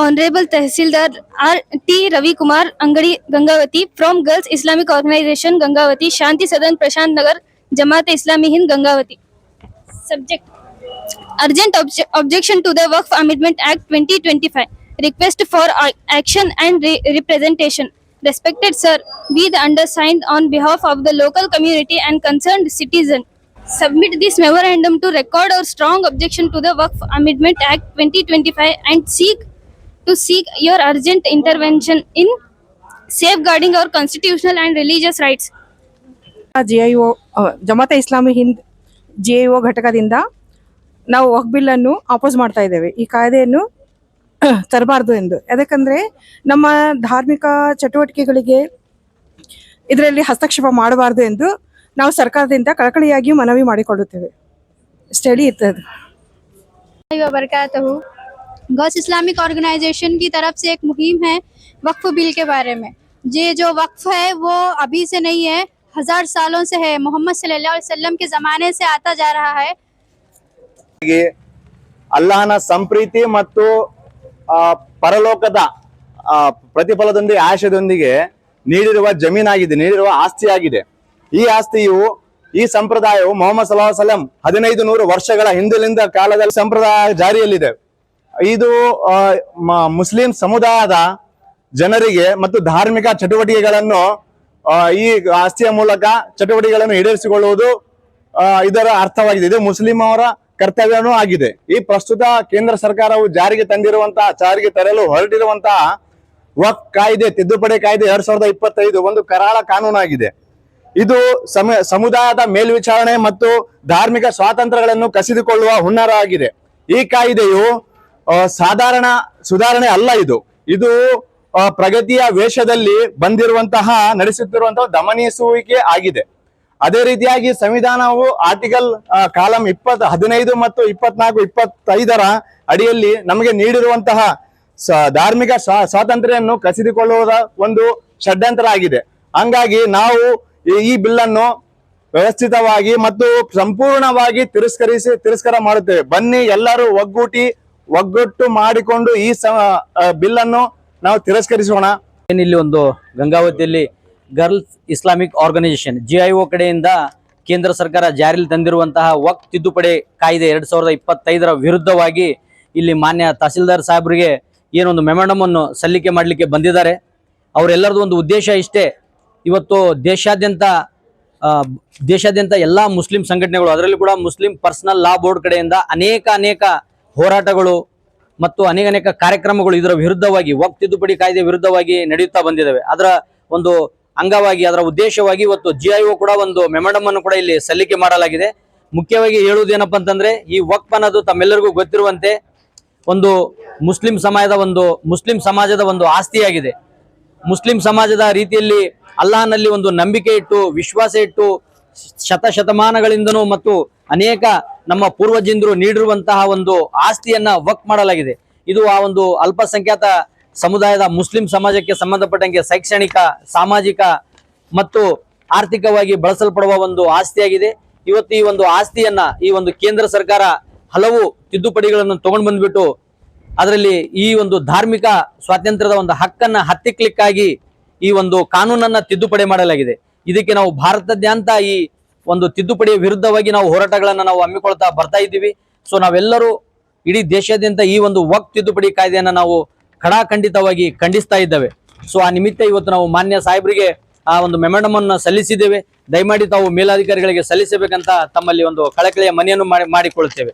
Honorable Tehsildar R. T. Ravi Kumar Angadi Gangavati from Girls Islamic Organization Gangavati, Shanti Sadan Prashant Nagar, Jamaat-e-Islami Hind Gangavati. Subject: Urgent objection to the Waqf Amendment Act 2025. Request for action and representation. Respected sir, we the undersigned on behalf of the local community and concerned citizen submit this memorandum to record our strong objection to the Waqf Amendment Act 2025 and seek your urgent intervention in safeguarding our constitutional and religious rights. ಜಿಐಒ ಜಮಾತೆ ಇಸ್ಲಾಮಿ ಹಿಂದ್ ಜಿಐಒ ಘಟಕದಿಂದ ನಾವು ವಕ್ಫ್ bill ಅನ್ನು oppose ಮಾಡ್ತಾ ಇದ್ದೇವೆ. ಈ ಕಾಯ್ದೆಯನ್ನು ತರಬಾರ್ದು ಎಂದು. ಯಾಕಂದ್ರೆ ನಮ್ಮ ಧಾರ್ಮಿಕ ಚಟುವಟಿಕೆಗಳಿಗೆ ಇದರಲ್ಲಿ ಹಸ್ತಕ್ಷೇಪ ಮಾಡಬಾರ್ದು ಎಂದು ನಾವು ಸರ್ಕಾರದಿಂದ ಕಳಕಳಿಯಾಗಿ ಮನವಿ ಮಾಡಿಕೊಳ್ಳುತ್ತೇವೆ. ಸ್ಟಡಿ ಇರ್ತದೆ. गर्ल्स इस्लामिक ऑर्गेनाइजेशन की तरफ से एक मुहिम है वक्फ बिल के बारे में. ये जो वक्फ है वो अभी से नहीं है, 1000 सालों से है. मोहम्मद सल्लल्लाहु अलैहि वसल्लम के जमाने से आता जा रहा है. ಅಲ್ಲಾಹನ ಸಂಪ್ರೀತಿ ಮತ್ತು ಪರಲೋಕದ ಪ್ರತಿಫಲದೊಂದಿಗೆ ಆಶಯದೊಂದಿಗೆ ನೀಡಿರುವ ಜಮೀನಾಗಿದೆ, ನೀಡಿರುವ ಆಸ್ತಿಯಾಗಿದೆ. ಈ ಆಸ್ತಿಯು, ಈ ಸಂಪ್ರದಾಯವು ಮೊಹಮ್ಮದ್ ಸಲ್ಲಲ್ಲಾಹು ಅಲೈಹಿ ವಸಲ್ಲಂ 1500 ವರ್ಷಗಳ ಹಿಂದಿನಿಂದ ಕಾಲದಲ್ಲಿ ಸಂಪ್ರದಾಯ ಜಾರಿಯಲ್ಲಿದೆ. ಇದು ಮುಸ್ಲಿಂ ಸಮುದಾಯದ ಜನರಿಗೆ ಮತ್ತು ಧಾರ್ಮಿಕ ಚಟುವಟಿಕೆಗಳನ್ನು ಈ ಆಸ್ತಿಯ ಮೂಲಕ ಚಟುವಟಿಕೆಗಳನ್ನು ಈಡೇರಿಸಿಕೊಳ್ಳುವುದು ಇದರ ಅರ್ಥವಾಗಿದೆ. ಇದು ಮುಸ್ಲಿಂ ಅವರ ಕರ್ತವ್ಯನೂ ಆಗಿದೆ. ಈ ಪ್ರಸ್ತುತ ಕೇಂದ್ರ ಸರ್ಕಾರವು ಜಾರಿಗೆ ತರಲು ಹೊರಟಿರುವಂತಹ ವಕ್ಫ್ ಕಾಯ್ದೆ ತಿದ್ದುಪಡಿ ಕಾಯ್ದೆ 2025 ಒಂದು ಕರಾಳ ಕಾನೂನಾಗಿದೆ. ಇದು ಸಮುದಾಯದ ಮೇಲ್ವಿಚಾರಣೆ ಮತ್ತು ಧಾರ್ಮಿಕ ಸ್ವಾತಂತ್ರ್ಯಗಳನ್ನು ಕಸಿದುಕೊಳ್ಳುವ ಹುನ್ನಾರ ಆಗಿದೆ. ಈ ಕಾಯ್ದೆಯು ಸಾಧಾರಣ ಸುಧಾರಣೆ ಅಲ್ಲ. ಇದು ಪ್ರಗತಿಯ ವೇಷದಲ್ಲಿ ನಡೆಸುತ್ತಿರುವಂತಹ ದಮನಿಸುವಿಕೆ ಆಗಿದೆ. ಅದೇ ರೀತಿಯಾಗಿ ಸಂವಿಧಾನವು ಆರ್ಟಿಕಲ್ ಕಾಲಂ 15 ಮತ್ತು 24, 25 ಅಡಿಯಲ್ಲಿ ನಮಗೆ ನೀಡಿರುವಂತಹ ಧಾರ್ಮಿಕ ಸ್ವಾತಂತ್ರ್ಯವನ್ನು ಕಸಿದುಕೊಳ್ಳುವುದ ಒಂದು ಷಡ್ಯಂತ್ರ ಆಗಿದೆ. ಹಂಗಾಗಿ ನಾವು ಈ ಬಿಲ್ ಅನ್ನು ವ್ಯವಸ್ಥಿತವಾಗಿ ಮತ್ತು ಸಂಪೂರ್ಣವಾಗಿ ತಿರಸ್ಕಾರ ಮಾಡುತ್ತೇವೆ. ಬನ್ನಿ ಎಲ್ಲರೂ ಒಗ್ಗಟ್ಟು ಮಾಡಿಕೊಂಡು ಈ ಬಿಲ್ ಅನ್ನು ನಾವು ತಿರಸ್ಕರಿಸೋಣ. ಇಲ್ಲಿ ಒಂದು ಗಂಗಾವತಿಯಲ್ಲಿ ಗರ್ಲ್ಸ್ ಇಸ್ಲಾಮಿಕ್ ಆರ್ಗನೈಸೇಷನ್ ಜಿಐಒ ಕಡೆಯಿಂದ ಕೇಂದ್ರ ಸರ್ಕಾರ ಜಾರಿಗೆ ತಂದಿರುವಂತಹ ವಕ್ಫ್ ತಿದ್ದುಪಡಿ ಕಾಯ್ದೆ 2025 ವಿರುದ್ಧವಾಗಿ ಇಲ್ಲಿ ಮಾನ್ಯ ತಹಸೀಲ್ದಾರ್ ಸಾಹೇಬರಿಗೆ ಏನೊಂದು ಮೆಮೊರಂಡಮ್ ಅನ್ನು ಸಲ್ಲಿಕೆ ಮಾಡಲಿಕ್ಕೆ ಬಂದಿದ್ದಾರೆ. ಅವರೆಲ್ಲರದು ಒಂದು ಉದ್ದೇಶ ಇಷ್ಟೇ, ಇವತ್ತು ದೇಶಾದ್ಯಂತ ಎಲ್ಲ ಮುಸ್ಲಿಂ ಸಂಘಟನೆಗಳು, ಅದರಲ್ಲಿ ಕೂಡ ಮುಸ್ಲಿಂ ಪರ್ಸನಲ್ ಲಾ ಬೋರ್ಡ್ ಕಡೆಯಿಂದ ಅನೇಕ ಹೋರಾಟಗಳು ಮತ್ತು ಅನೇಕ ಕಾರ್ಯಕ್ರಮಗಳು ಇದರ ವಿರುದ್ಧವಾಗಿ ವಕ್ಫ್ ತಿದ್ದುಪಡಿ ಕಾಯ್ದೆ ವಿರುದ್ಧವಾಗಿ ನಡೆಯುತ್ತಾ ಬಂದಿದ್ದಾವೆ. ಅದರ ಒಂದು ಅಂಗವಾಗಿ, ಅದರ ಉದ್ದೇಶವಾಗಿ ಇವತ್ತು ಜಿಐಒ ಕೂಡ ಒಂದು ಮೆಮೊರಂಡಮ್ ಅನ್ನು ಕೂಡ ಇಲ್ಲಿ ಸಲ್ಲಿಕೆ ಮಾಡಲಾಗಿದೆ. ಮುಖ್ಯವಾಗಿ ಹೇಳುವುದೇನಪ್ಪ ಅಂತಂದ್ರೆ, ಈ ವಕ್ಫ್ ಅನ್ನೋದು ತಮ್ಮೆಲ್ಲರಿಗೂ ಗೊತ್ತಿರುವಂತೆ ಒಂದು ಮುಸ್ಲಿಂ ಸಮಾಜದ ಒಂದು ಆಸ್ತಿಯಾಗಿದೆ. ಮುಸ್ಲಿಂ ಸಮಾಜದ ರೀತಿಯಲ್ಲಿ ಅಲ್ಲಾಹನಲ್ಲಿ ಒಂದು ನಂಬಿಕೆ ಇಟ್ಟು, ವಿಶ್ವಾಸ ಇಟ್ಟು, ಶತಮಾನಗಳಿಂದನೂ ಮತ್ತು ಅನೇಕ ನಮ್ಮ ಪೂರ್ವಜರು ನೀಡಿರುವಂತಹ ಒಂದು ಆಸ್ತಿಯನ್ನ ವಕ್ಫ್ ಮಾಡಲಾಗಿದೆ. ಇದು ಆ ಒಂದು ಅಲ್ಪಸಂಖ್ಯಾತ ಸಮುದಾಯದ ಮುಸ್ಲಿಂ ಸಮಾಜಕ್ಕೆ ಸಂಬಂಧಪಟ್ಟಂಗೆ ಶೈಕ್ಷಣಿಕ, ಸಾಮಾಜಿಕ ಮತ್ತು ಆರ್ಥಿಕವಾಗಿ ಬಳಸಲ್ಪಡುವ ಒಂದು ಆಸ್ತಿಯಾಗಿದೆ. ಇವತ್ತು ಈ ಒಂದು ಆಸ್ತಿಯನ್ನ ಈ ಒಂದು ಕೇಂದ್ರ ಸರ್ಕಾರ ಹಲವು ತಿದ್ದುಪಡಿಗಳನ್ನು ತಗೊಂಡು ಬಂದ್ಬಿಟ್ಟು ಅದರಲ್ಲಿ ಈ ಒಂದು ಧಾರ್ಮಿಕ ಸ್ವಾತಂತ್ರ್ಯದ ಒಂದು ಹಕ್ಕನ್ನ ಹತ್ತಿಕ್ಲಿಕ್ಕಾಗಿ ಈ ಒಂದು ಕಾನೂನನ್ನ ತಿದ್ದುಪಡಿ ಮಾಡಲಾಗಿದೆ. ಇದಕ್ಕೆ ನಾವು ಭಾರತದಾದ್ಯಂತ ಈ ಒಂದು ತಿದ್ದುಪಡಿಯ ವಿರುದ್ಧವಾಗಿ ನಾವು ಹೋರಾಟಗಳನ್ನ ನಾವು ಹಮ್ಮಿಕೊಳ್ತಾ ಬರ್ತಾ ಇದ್ದೀವಿ. ಸೊ ನಾವೆಲ್ಲರೂ ಇಡೀ ದೇಶಾದ್ಯಂತ ಈ ಒಂದು ವಕ್ಫ್ ತಿದ್ದುಪಡಿ ಕಾಯ್ದೆಯನ್ನ ನಾವು ಖಂಡಿತವಾಗಿ ಖಂಡಿಸ್ತಾ ಇದ್ದೇವೆ. ಸೊ ಆ ನಿಮಿತ್ತ ಇವತ್ತು ನಾವು ಮಾನ್ಯ ಸಾಹೇಬರಿಗೆ ಆ ಒಂದು ಮೆಮೊರಂಡಮ್ ಅನ್ನು ಸಲ್ಲಿಸಿದ್ದೇವೆ. ದಯಮಾಡಿ ತಾವು ಮೇಲಾಧಿಕಾರಿಗಳಿಗೆ ಸಲ್ಲಿಸಬೇಕಂತ ತಮ್ಮಲ್ಲಿ ಒಂದು ಕಳಕಳಿಯ ಮನವಿಯನ್ನು ಮಾಡಿಕೊಳ್ಳುತ್ತೇವೆ.